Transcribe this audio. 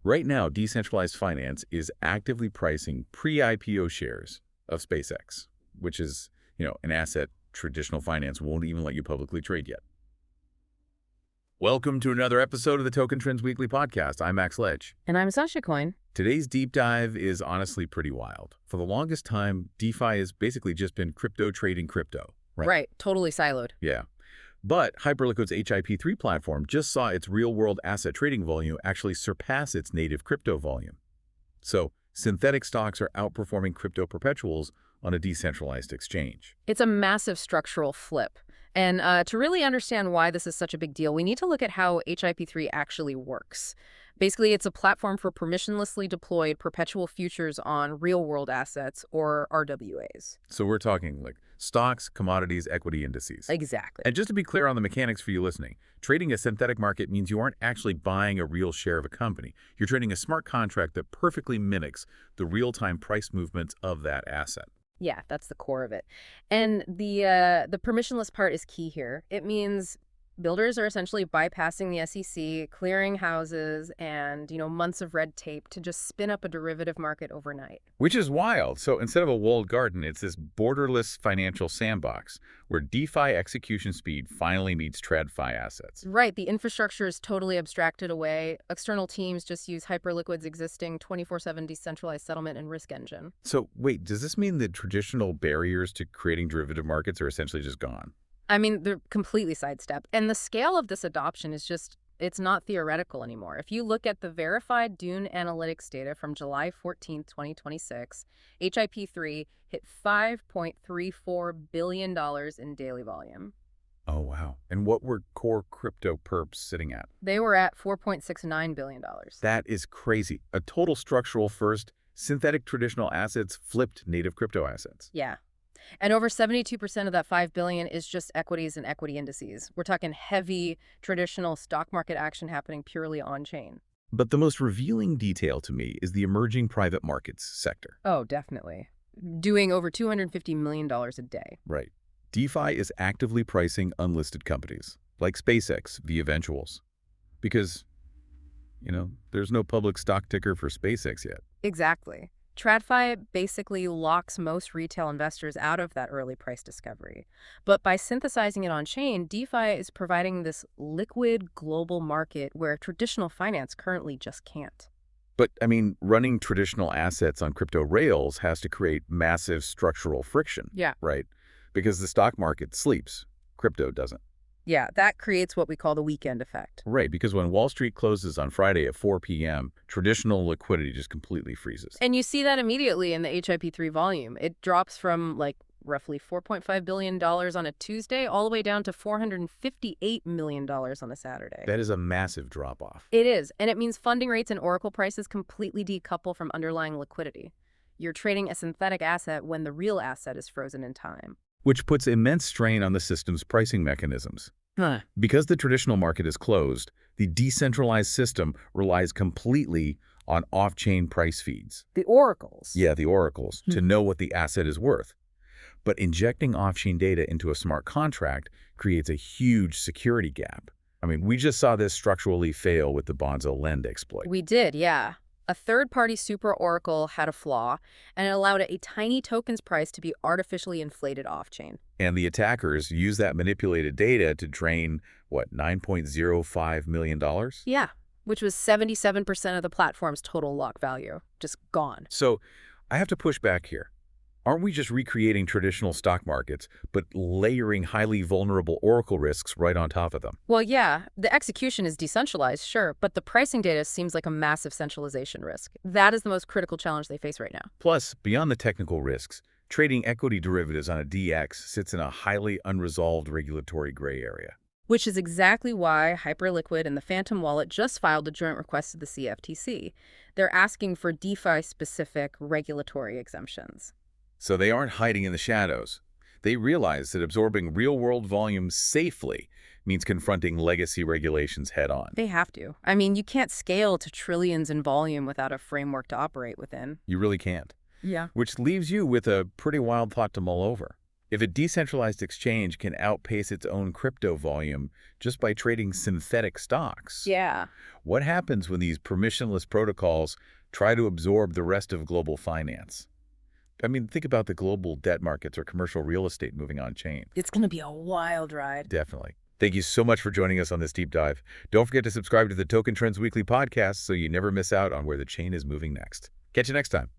Right now, decentralized finance is actively pricing pre-IPO shares of SpaceX, which is, an asset traditional finance won't even let you publicly trade yet. Welcome to another episode of the Token Trends Weekly podcast. I'm Max Ledge. And I'm Sasha Coin. Today's deep dive is honestly pretty wild. For the longest time, DeFi has basically just been crypto trading crypto. Right, totally siloed. Yeah. But Hyperliquid's HIP-3 platform just saw its real-world asset trading volume actually surpass its native crypto volume. So synthetic stocks are outperforming crypto perpetuals on a decentralized exchange. It's a massive structural flip. And to really understand why this is such a big deal, we need to look at how HIP-3 actually works. Basically, it's a platform for permissionlessly deployed perpetual futures on real-world assets, or RWAs. So we're talking like stocks, commodities, equity indices. Exactly. And just to be clear on the mechanics for you listening, trading a synthetic market means you aren't actually buying a real share of a company. You're trading a smart contract that perfectly mimics the real-time price movements of that asset. Yeah, that's the core of it. And the permissionless part is key here. It means builders are essentially bypassing the SEC, clearing houses, and, months of red tape to just spin up a derivative market overnight. Which is wild. So instead of a walled garden, it's this borderless financial sandbox where DeFi execution speed finally meets TradFi assets. Right. The infrastructure is totally abstracted away. External teams just use Hyperliquid's existing 24/7 decentralized settlement and risk engine. So wait, does this mean the traditional barriers to creating derivative markets are essentially just gone? I mean, they're completely sidestepped. And the scale of this adoption is just, it's not theoretical anymore. If you look at the verified Dune Analytics data from July 14, 2026, HIP-3 hit $5.34 billion in daily volume. Oh, wow. And what were core crypto perps sitting at? They were at $4.69 billion. That is crazy. A total structural first, synthetic traditional assets flipped native crypto assets. Yeah. And over 72% of that $5 billion is just equities and equity indices. We're talking heavy traditional stock market action happening purely on-chain. But the most revealing detail to me is the emerging private markets sector. Oh, definitely. Doing over $250 million a day. Right. DeFi is actively pricing unlisted companies, like SpaceX via eventuals. Because, there's no public stock ticker for SpaceX yet. Exactly. TradFi basically locks most retail investors out of that early price discovery. But by synthesizing it on-chain, DeFi is providing this liquid global market where traditional finance currently just can't. But, running traditional assets on crypto rails has to create massive structural friction. Yeah. Right? Because the stock market sleeps. Crypto doesn't. Yeah, that creates what we call the weekend effect. Right, because when Wall Street closes on Friday at 4 p.m., traditional liquidity just completely freezes. And you see that immediately in the HIP-3 volume. It drops from roughly $4.5 billion on a Tuesday all the way down to $458 million on a Saturday. That is a massive drop-off. It is, and it means funding rates and Oracle prices completely decouple from underlying liquidity. You're trading a synthetic asset when the real asset is frozen in time. Which puts immense strain on the system's pricing mechanisms. Because the traditional market is closed, the decentralized system relies completely on off-chain price feeds. The oracles. Yeah, the oracles, to know what the asset is worth. But injecting off-chain data into a smart contract creates a huge security gap. We just saw this structurally fail with the Bonzo Lend exploit. We did, yeah. A third-party super oracle had a flaw, and it allowed a tiny token's price to be artificially inflated off-chain. And the attackers used that manipulated data to drain, $9.05 million? Yeah, which was 77% of the platform's total lock value. Just gone. So I have to push back here. Aren't we just recreating traditional stock markets, but layering highly vulnerable oracle risks right on top of them? Well, yeah, the execution is decentralized, sure, but the pricing data seems like a massive centralization risk. That is the most critical challenge they face right now. Plus, beyond the technical risks, trading equity derivatives on a DX sits in a highly unresolved regulatory gray area. Which is exactly why Hyperliquid and the Phantom Wallet just filed a joint request to the CFTC. They're asking for DeFi-specific regulatory exemptions. So they aren't hiding in the shadows. They realize that absorbing real-world volume safely means confronting legacy regulations head-on. They have to. You can't scale to trillions in volume without a framework to operate within. You really can't. Yeah. Which leaves you with a pretty wild thought to mull over. If a decentralized exchange can outpace its own crypto volume just by trading synthetic stocks, Yeah. what happens when these permissionless protocols try to absorb the rest of global finance? I mean, think about the global debt markets or commercial real estate moving on-chain. It's going to be a wild ride. Definitely. Thank you so much for joining us on this deep dive. Don't forget to subscribe to the Token Trends Weekly podcast so you never miss out on where the chain is moving next. Catch you next time.